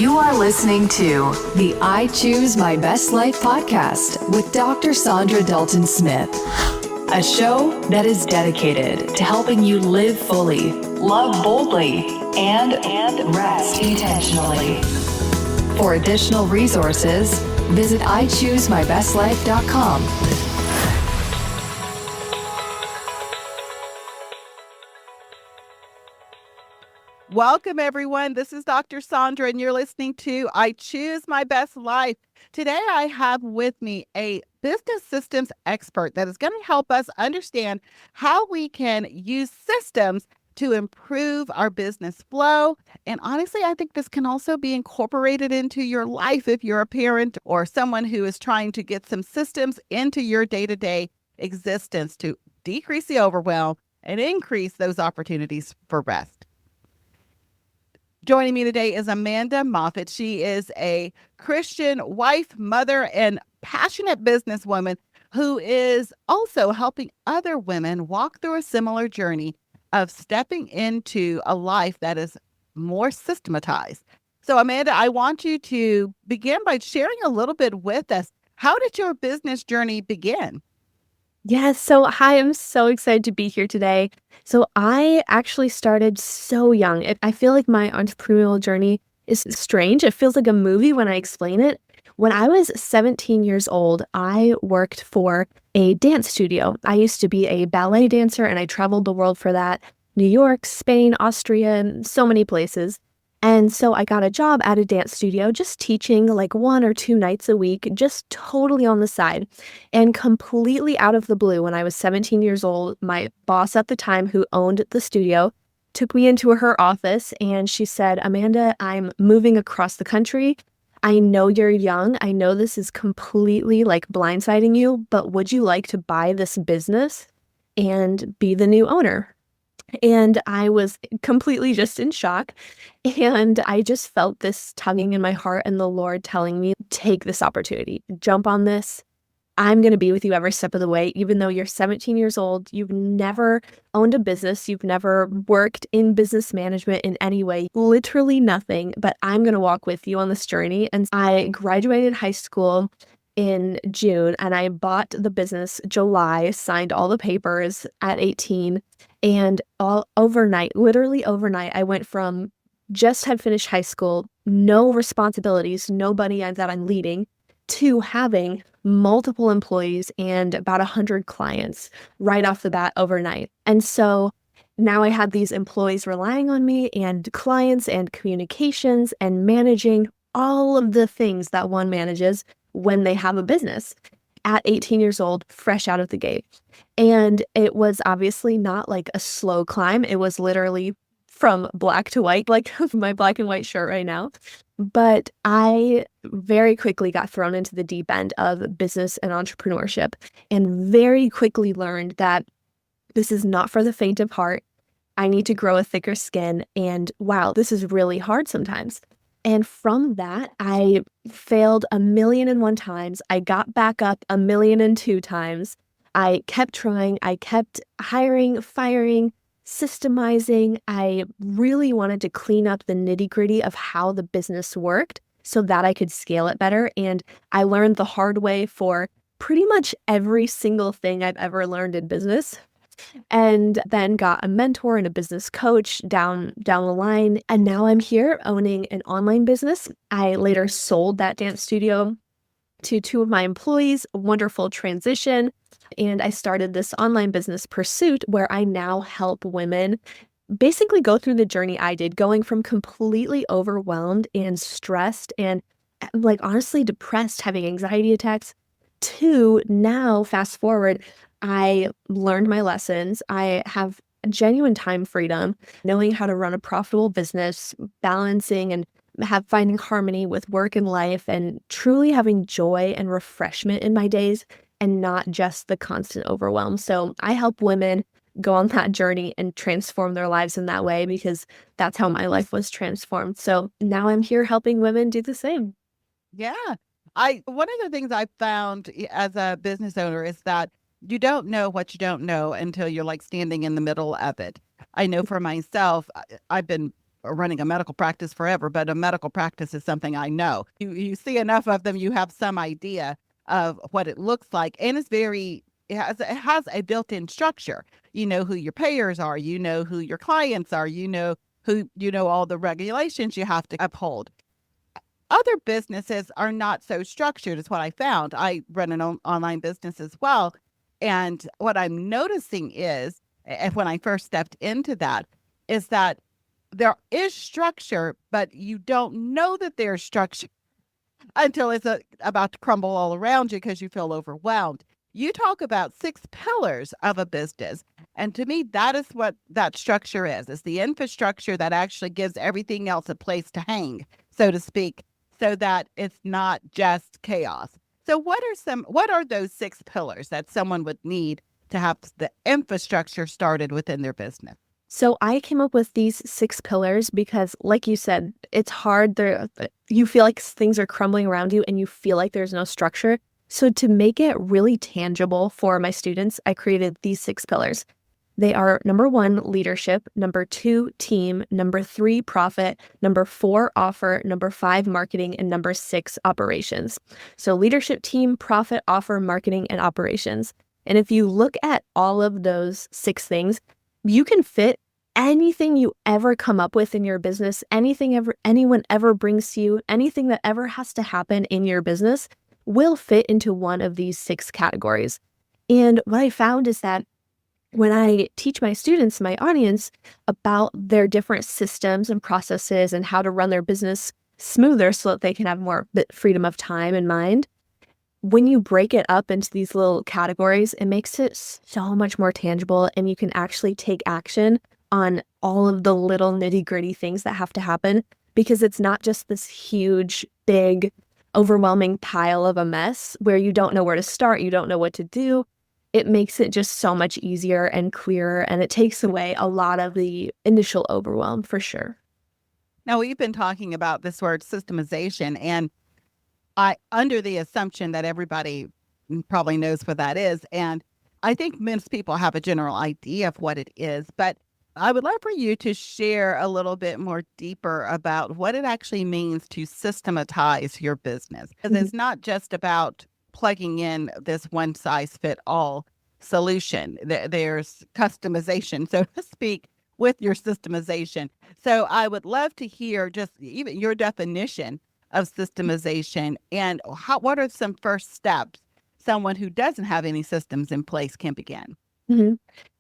You are listening to the I Choose My Best Life podcast with Dr. Saundra Dalton-Smith, a show that is dedicated to helping you live fully, love boldly, and rest intentionally. For additional resources, visit ichoosemybestlife.com. Welcome, everyone. This is Dr. Saundra, and you're listening to I Choose My Best Life. Today, I have with me a business systems expert that is going to help us understand how we can use systems to improve our business flow. And honestly, I think this can also be incorporated into your life if you're a parent or someone who is trying to get some systems into your day-to-day existence to decrease the overwhelm and increase those opportunities for rest. Joining me today is Amanda Moffett. She is a Christian wife, mother, and passionate businesswoman who is also helping other women walk through a similar journey of stepping into a life that is more systematized. So, Amanda, I want you to begin by sharing a little bit with us. How did your business journey begin? Yes. So, hi, I'm so excited to be here today. So, I actually started so young. I feel like my entrepreneurial journey is strange. It feels like a movie when I explain it. When I was 17 years old, I worked for a dance studio. I used to be a ballet dancer and I traveled the world for that. New York, Spain, Austria, and so many places. And so I got a job at a dance studio, just teaching like 1 or 2 nights a week, just totally on the side. And completely out of the blue, when I was 17 years old, my boss at the time, who owned the studio, took me into her office and she said, "Amanda, I'm moving across the country. I know you're young. I know this is completely like blindsiding you, but would you like to buy this business and be the new owner?" And I was completely just in shock. And I just felt this tugging in my heart and the Lord telling me, take this opportunity, jump on this. I'm going to be with you every step of the way. Even though you're 17 years old, you've never owned a business, you've never worked in business management in any way, literally nothing, but I'm going to walk with you on this journey. And I graduated high school in June and I bought the business July, signed all the papers at 18, and all overnight, literally overnight, I went from just had finished high school, no responsibilities, nobody that I'm leading, to having multiple employees and about 100 clients right off the bat overnight. And so now I had these employees relying on me and clients and communications and managing all of the things that one manages when they have a business at 18 years old, fresh out of the gate. And it was obviously not like a slow climb. It was literally from black to white, like my black and white shirt right now. But I very quickly got thrown into the deep end of business and entrepreneurship and very quickly learned that this is not for the faint of heart. I need to grow a thicker skin. And wow, this is really hard sometimes. And from that, I failed 1,000,001 times. I got back up 1,000,002 times. I kept trying. I kept hiring, firing, systemizing. I really wanted to clean up the nitty-gritty of how the business worked so that I could scale it better. And I learned the hard way for pretty much every single thing I've ever learned in business. And then got a mentor and a business coach down the line. And now I'm here owning an online business. I later sold that dance studio to 2 of my employees, a wonderful transition. And I started this online business Pursuit where I now help women basically go through the journey I did, going from completely overwhelmed and stressed and like honestly depressed, having anxiety attacks, to now fast forward, I learned my lessons. I have genuine time freedom, knowing how to run a profitable business, balancing and finding harmony with work and life, and truly having joy and refreshment in my days and not just the constant overwhelm. So I help women go on that journey and transform their lives in that way because that's how my life was transformed. So now I'm here helping women do the same. Yeah. One of the things I found as a business owner is that you don't know what you don't know until you're like standing in the middle of it. I know for myself, I've been running a medical practice forever, but a medical practice is something I know. You see enough of them, you have some idea of what it looks like. And it has a built-in structure. You know who your payers are, you know who your clients are, all the regulations you have to uphold. Other businesses are not so structured, is what I found. I run an online business as well. And what I'm noticing is, and when I first stepped into that, is that there is structure, but you don't know that there's structure until it's about to crumble all around you because you feel overwhelmed. You talk about 6 pillars of a business. And to me, that is what that structure is. It's the infrastructure that actually gives everything else a place to hang, so to speak, so that it's not just chaos. So what are those 6 pillars that someone would need to have the infrastructure started within their business? So I came up with these 6 pillars because, like you said, it's hard. You feel like things are crumbling around you and you feel like there's no structure. So to make it really tangible for my students, I created these 6 pillars. They are: number 1, leadership; number 2, team; number 3, profit; number 4, offer; number 5, marketing; and number 6, operations. So leadership, team, profit, offer, marketing, and operations. And if you look at all of those 6 things, you can fit anything you ever come up with in your business, anyone ever brings to you, anything that ever has to happen in your business will fit into one of these 6 categories. And what I found is that when I teach my students, my audience, about their different systems and processes and how to run their business smoother so that they can have more freedom of time and mind, when you break it up into these little categories, it makes it so much more tangible, and you can actually take action on all of the little nitty-gritty things that have to happen, because it's not just this huge, big, overwhelming pile of a mess where you don't know where to start, you don't know what to do. It makes it just so much easier and clearer, and it takes away a lot of the initial overwhelm for sure. Now, we've been talking about this word systemization, and I under the assumption that everybody probably knows what that is. And I think most people have a general idea of what it is, but I would love for you to share a little bit more deeper about what it actually means to systematize your business. Because it's not just about plugging in this one size fit all solution. There's customization, so to speak, with your systemization. So I would love to hear just even your definition of systemization and what are some first steps someone who doesn't have any systems in place can begin. Mhm.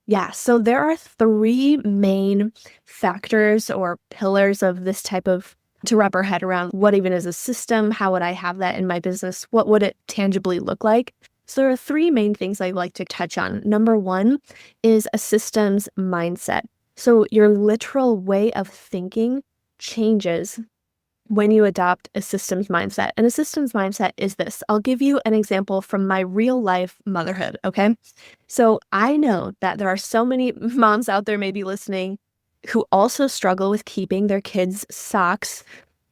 Yeah, so there are 3 main factors or pillars of this type of, to wrap our head around what even is a system, how would I have that in my business, what would it tangibly look like? So there are 3 main things I'd like to touch on. Number 1 is a systems mindset. So your literal way of thinking changes when you adopt a systems mindset. And a systems mindset is this. I'll give you an example from my real life motherhood, okay? So I know that there are so many moms out there maybe listening who also struggle with keeping their kids' socks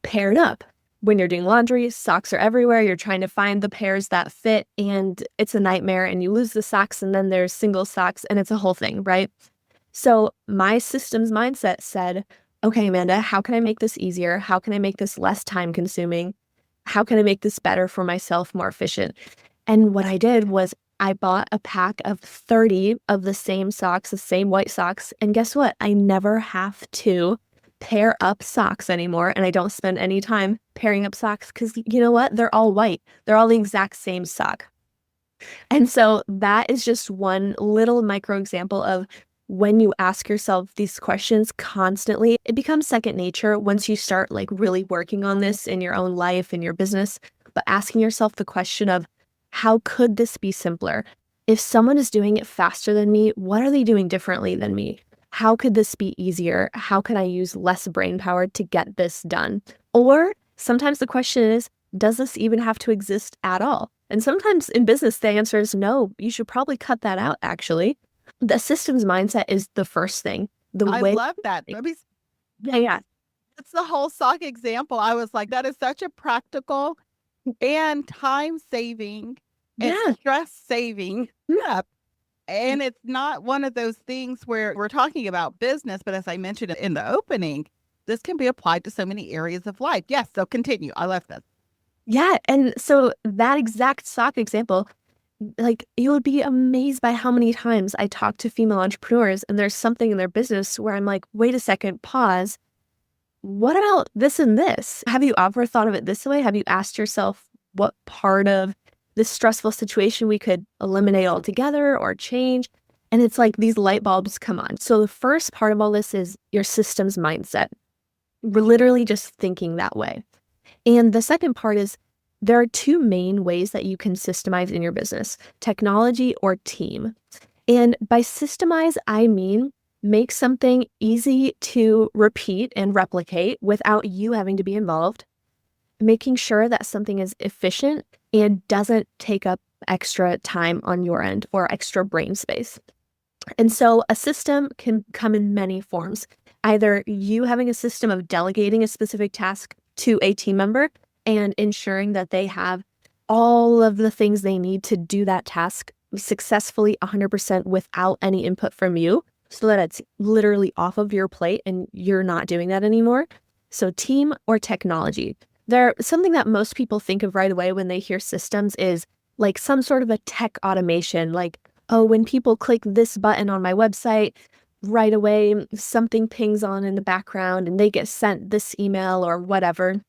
paired up. When you're doing laundry, socks are everywhere. You're trying to find the pairs that fit, and it's a nightmare, and you lose the socks, and then there's single socks, and it's a whole thing, right? So my systems mindset said, okay, Amanda, how can I make this easier? How can I make this less time consuming? How can I make this better for myself, more efficient? And what I did was I bought a pack of 30 of the same socks, the same white socks. And guess what? I never have to pair up socks anymore. And I don't spend any time pairing up socks because you know what? They're all white. They're all the exact same sock. And so that is just one little micro example of when you ask yourself these questions constantly, it becomes second nature once you start like really working on this in your own life, in your business, but asking yourself the question of, how could this be simpler? If someone is doing it faster than me, what are they doing differently than me? How could this be easier? How can I use less brain power to get this done? Or sometimes the question is, does this even have to exist at all? And sometimes in business, the answer is no, you should probably cut that out, actually. The systems mindset is the first thing. I love that. Yeah. It's the whole sock example. I was like, that is such a practical and time saving and Yeah. stress saving step. And it's not one of those things where we're talking about business, but as I mentioned in the opening, this can be applied to so many areas of life. Yes, so continue. I love this. Yeah. And so that exact stock example, like you would be amazed by how many times I talk to female entrepreneurs and there's something in their business where I'm like, wait a second, pause. What about this and this? Have you ever thought of it this way? Have you asked yourself what part of this stressful situation we could eliminate altogether or change? And it's like these light bulbs come on. So the first part of all this is your systems mindset. We're literally just thinking that way. And the second part is there are two main ways that you can systemize in your business, technology or team. And by systemize, I mean make something easy to repeat and replicate without you having to be involved, making sure that something is efficient and doesn't take up extra time on your end or extra brain space. And so a system can come in many forms. Either you having a system of delegating a specific task to a team member and ensuring that they have all of the things they need to do that task successfully 100% without any input from you, so that it's literally off of your plate and you're not doing that anymore. So team or technology. Something that most people think of right away when they hear systems is like some sort of a tech automation, like, oh, when people click this button on my website, right away, something pings on in the background and they get sent this email or whatever.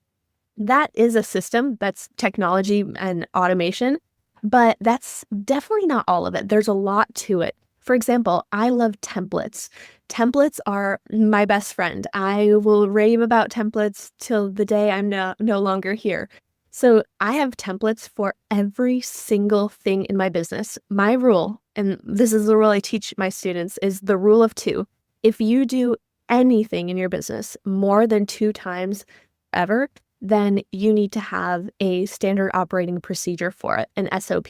That is a system, that's technology and automation, but that's definitely not all of it. There's a lot to it. For example, I love templates. Templates are my best friend. I will rave about templates till the day I'm no longer here. So I have templates for every single thing in my business. My rule, and this is the rule I teach my students, is the rule of 2. If you do anything in your business more than 2 times ever, then you need to have a standard operating procedure for it, an SOP.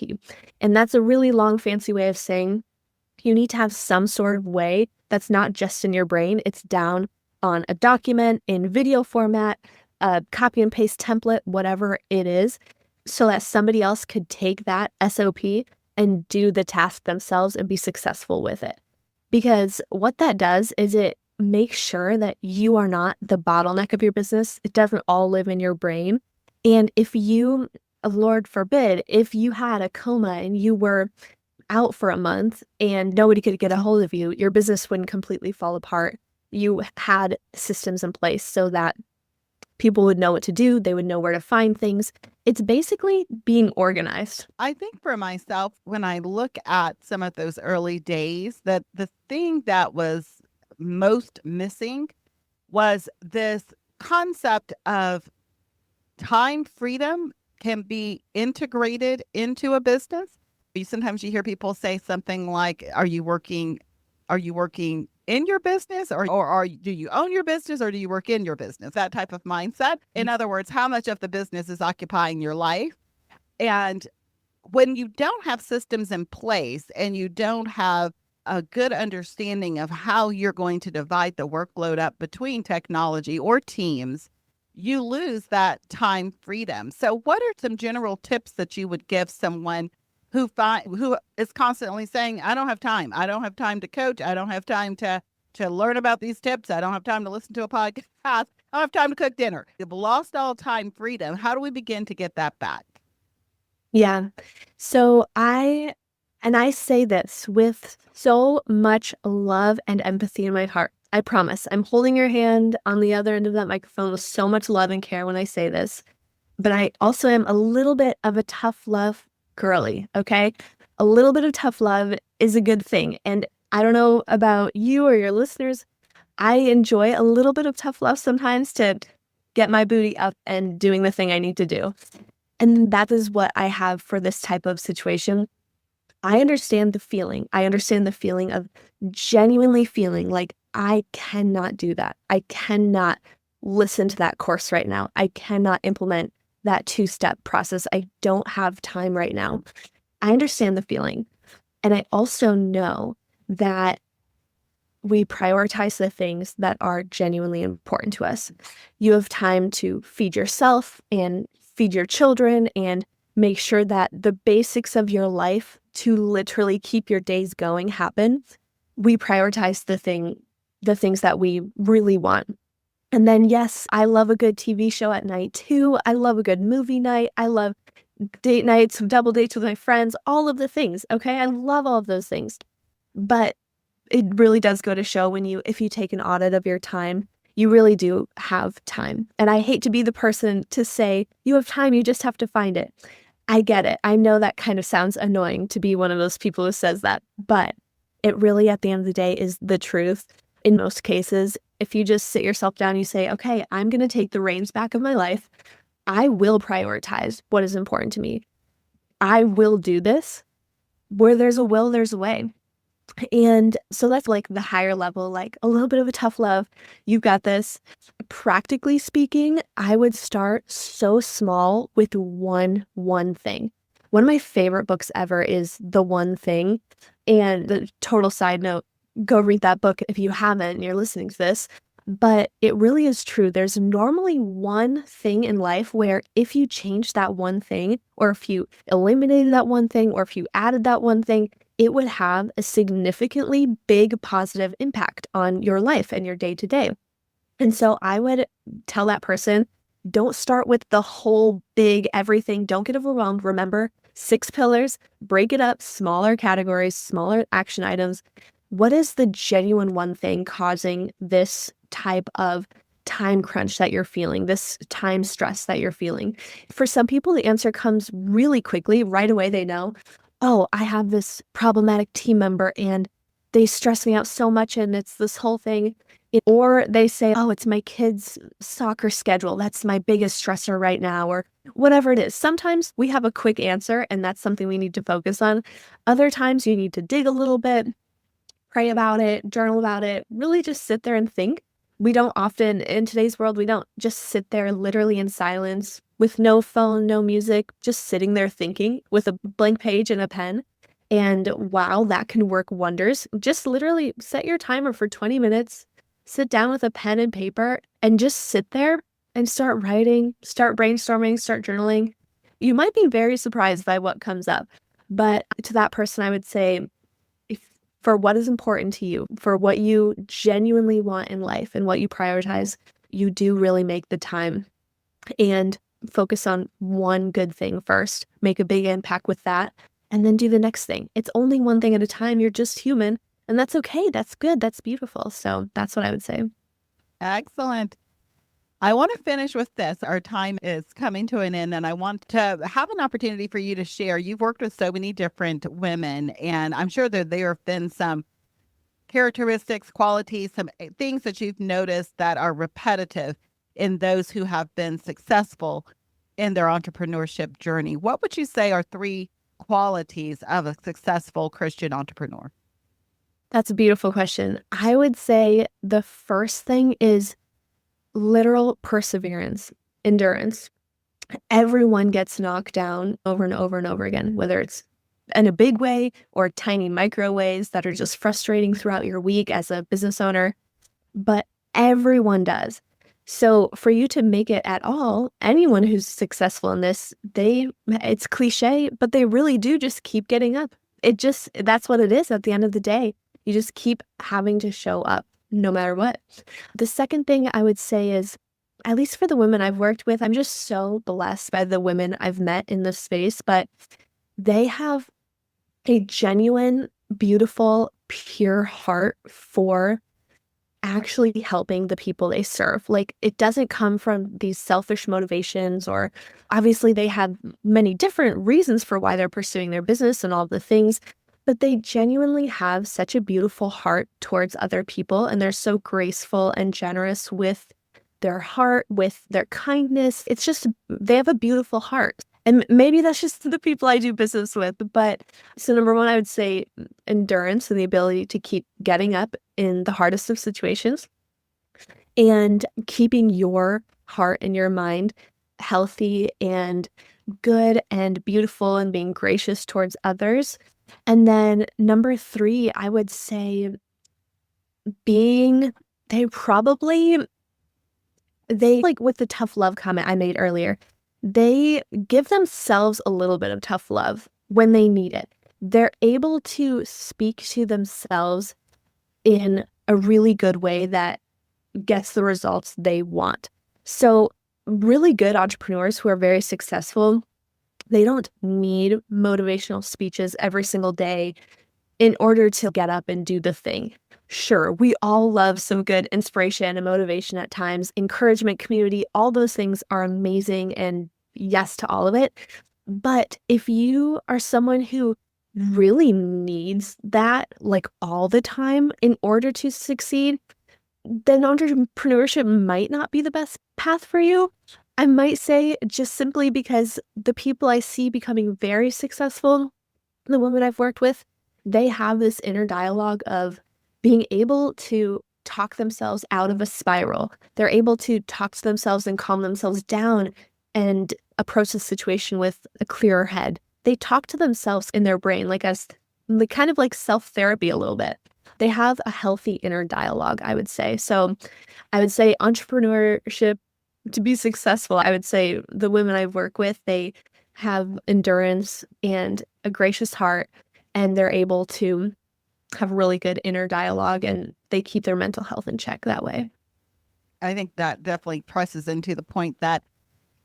And that's a really long, fancy way of saying you need to have some sort of way that's not just in your brain. It's down on a document, in video format, a copy and paste template, whatever it is, so that somebody else could take that SOP and do the task themselves and be successful with it. Because what that does is it makes sure that you are not the bottleneck of your business. It doesn't all live in your brain. And if you, Lord forbid, if you had a coma and you were out for a month and nobody could get a hold of you, your business wouldn't completely fall apart. You had systems in place so that people would know what to do. They would know where to find things. It's basically being organized. I think for myself, when I look at some of those early days, that the thing that was most missing was this concept of time freedom can be integrated into a business. Sometimes you hear people say something like, are you working in your business or do you own your business or do you work in your business? That type of mindset. In other words, how much of the business is occupying your life? And when you don't have systems in place and you don't have a good understanding of how you're going to divide the workload up between technology or teams, you lose that time freedom. So what are some general tips that you would give someone who is constantly saying, I don't have time. I don't have time to coach. I don't have time to learn about these tips. I don't have time to listen to a podcast. I don't have time to cook dinner. You've lost all time freedom. How do we begin to get that back? Yeah. So I say this with so much love and empathy in my heart. I promise. I'm holding your hand on the other end of that microphone with so much love and care when I say this. But I also am a little bit of a tough love girly, okay? A little bit of tough love is a good thing. And I don't know about you or your listeners, I enjoy a little bit of tough love sometimes to get my booty up and doing the thing I need to do. And that is what I have for this type of situation. I understand the feeling. I understand the feeling of genuinely feeling like I cannot do that. I cannot listen to that course right now. I cannot implement that 2-step process. I don't have time right now. I understand the feeling. And I also know that we prioritize the things that are genuinely important to us. You have time to feed yourself and feed your children and make sure that the basics of your life to literally keep your days going happen. We prioritize the things that we really want. And then, yes, I love a good TV show at night too. I love a good movie night. I love date nights, double dates with my friends, all of the things. Okay. I love all of those things. But it really does go to show if you take an audit of your time, you really do have time. And I hate to be the person to say, you have time, you just have to find it. I get it. I know that kind of sounds annoying to be one of those people who says that, but it really, at the end of the day, is the truth. In most cases, if you just sit yourself down, you say, okay, I'm going to take the reins back of my life. I will prioritize what is important to me. I will do this. Where there's a will, there's a way. And so that's like the higher level, like a little bit of a tough love. You've got this. Practically speaking, I would start so small with one thing. One of my favorite books ever is The One Thing. And the total side note, go read that book if you haven't and you're listening to this. But it really is true. There's normally one thing in life where if you change that one thing, or if you eliminated that one thing, or if you added that one thing, it would have a significantly big positive impact on your life and your day to day. And so I would tell that person, don't start with the whole big everything. Don't get overwhelmed. Remember, 6 pillars, break it up, smaller categories, smaller action items. What is the genuine one thing causing this type of time crunch that you're feeling, this time stress that you're feeling? For some people, the answer comes really quickly. Right away, they know, oh, I have this problematic team member and they stress me out so much and it's this whole thing. Or they say, oh, it's my kid's soccer schedule. That's my biggest stressor right now, or whatever it is. Sometimes we have a quick answer and that's something we need to focus on. Other times you need to dig a little bit, pray about it, journal about it, really just sit there and think. We don't often, in today's world, we don't just sit there literally in silence with no phone, no music, just sitting there thinking with a blank page and a pen. And wow, that can work wonders. Just literally set your timer for 20 minutes, sit down with a pen and paper and just sit there and start writing, start brainstorming, start journaling. You might be very surprised by what comes up. But to that person, I would say, for what is important to you, for what you genuinely want in life and what you prioritize, you do really make the time and focus on one good thing first, make a big impact with that, and then do the next thing. It's only one thing at a time. You're just human, and that's okay. That's good. That's beautiful. So that's what I would say. Excellent. I want to finish with this. Our time is coming to an end, and I want to have an opportunity for you to share. You've worked with so many different women, and I'm sure that there have been some characteristics, qualities, some things that you've noticed that are repetitive in those who have been successful in their entrepreneurship journey. What would you say are 3 qualities of a successful Christian entrepreneur? That's a beautiful question. I would say the first thing is literal perseverance, endurance. Everyone gets knocked down over and over and over again, whether it's in a big way or tiny micro ways that are just frustrating throughout your week as a business owner. But everyone does. So for you to make it at all, anyone who's successful in this, it's cliche, but they really do just keep getting up. That's what it is at the end of the day. You just keep having to show up no matter what. The second thing I would say is, at least for the women I've worked with, I'm just so blessed by the women I've met in this space, but they have a genuine, beautiful, pure heart for actually helping the people they serve. Like, it doesn't come from these selfish motivations, or obviously they have many different reasons for why they're pursuing their business and all the things, but they genuinely have such a beautiful heart towards other people, and they're so graceful and generous with their heart, with their kindness. It's just, they have a beautiful heart. And maybe that's just the people I do business with. But so number one, I would say endurance and the ability to keep getting up in the hardest of situations and keeping your heart and your mind healthy and good and beautiful and being gracious towards others. And then number 3, I would say they like with the tough love comment I made earlier, they give themselves a little bit of tough love when they need it. They're able to speak to themselves in a really good way that gets the results they want. So really good entrepreneurs who are very successful, they don't need motivational speeches every single day in order to get up and do the thing. Sure, we all love some good inspiration and motivation at times, encouragement, community, all those things are amazing, and yes to all of it. But if you are someone who really needs that like all the time in order to succeed, then entrepreneurship might not be the best path for you. I might say just simply because the people I see becoming very successful, the women I've worked with, they have this inner dialogue of being able to talk themselves out of a spiral. They're able to talk to themselves and calm themselves down and approach the situation with a clearer head. They talk to themselves in their brain like kind of like self-therapy a little bit. They have a healthy inner dialogue, I would say. So I would say entrepreneurship, to be successful, I would say the women I work with, they have endurance and a gracious heart, and they're able to have really good inner dialogue, and they keep their mental health in check that way. I think that definitely presses into the point that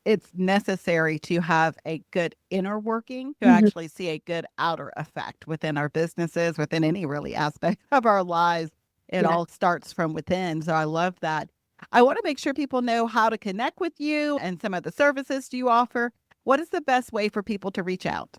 it's necessary to have a good inner working to actually see a good outer effect within our businesses, within any really aspect of our lives. It Yeah. all starts from within. So I love that. I want to make sure people know how to connect with you and some of the services you offer. What is the best way for people to reach out?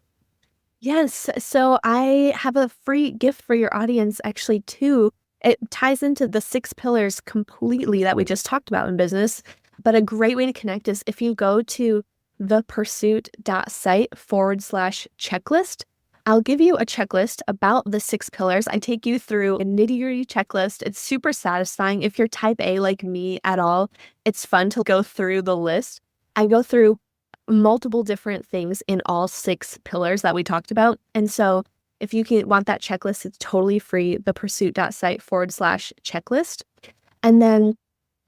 Yes. So I have a free gift for your audience actually too. It ties into the 6 pillars completely that we just talked about in business. But a great way to connect is if you go to thepursuit.site/checklist. I'll give you a checklist about the 6 pillars. I take you through a nitty-gritty checklist. It's super satisfying. If you're type A like me at all, it's fun to go through the list. I go through multiple different things in all 6 pillars that we talked about. And so if you want that checklist, it's totally free, thepursuit.site/checklist. And then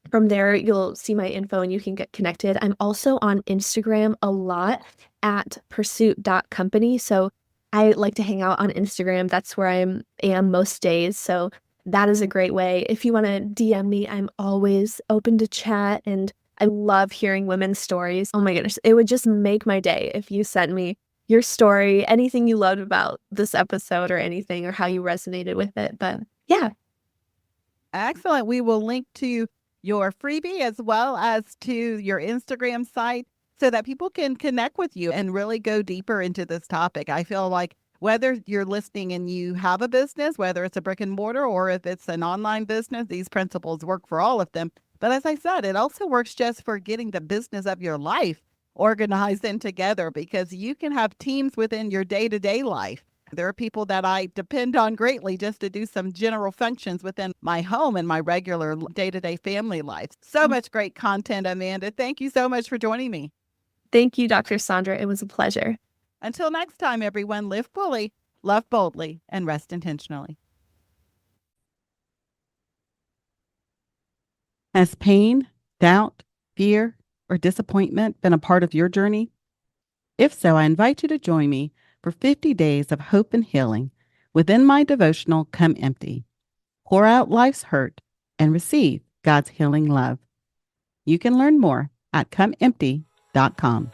from there, you'll see my info and you can get connected. I'm also on Instagram a lot at pursuit.company. So I like to hang out on Instagram. That's where I am most days. So that is a great way. If you want to DM me, I'm always open to chat, and I love hearing women's stories. Oh my goodness. It would just make my day if you sent me your story, anything you loved about this episode or anything, or how you resonated with it. But yeah. Excellent. We will link to your freebie as well as to your Instagram site so that people can connect with you and really go deeper into this topic. I feel like whether you're listening and you have a business, whether it's a brick and mortar or if it's an online business, these principles work for all of them. But as I said, it also works just for getting the business of your life organized and together, because you can have teams within your day-to-day life. There are people that I depend on greatly just to do some general functions within my home and my regular day-to-day family life. So much great content, Amanda. Thank you so much for joining me. Thank you, Dr. Saundra. It was a pleasure. Until next time, everyone, live fully, love boldly, and rest intentionally. Has pain, doubt, fear, or disappointment been a part of your journey? If so, I invite you to join me for 50 days of hope and healing within my devotional, Come Empty. Pour out life's hurt and receive God's healing love. You can learn more at comeempty.com.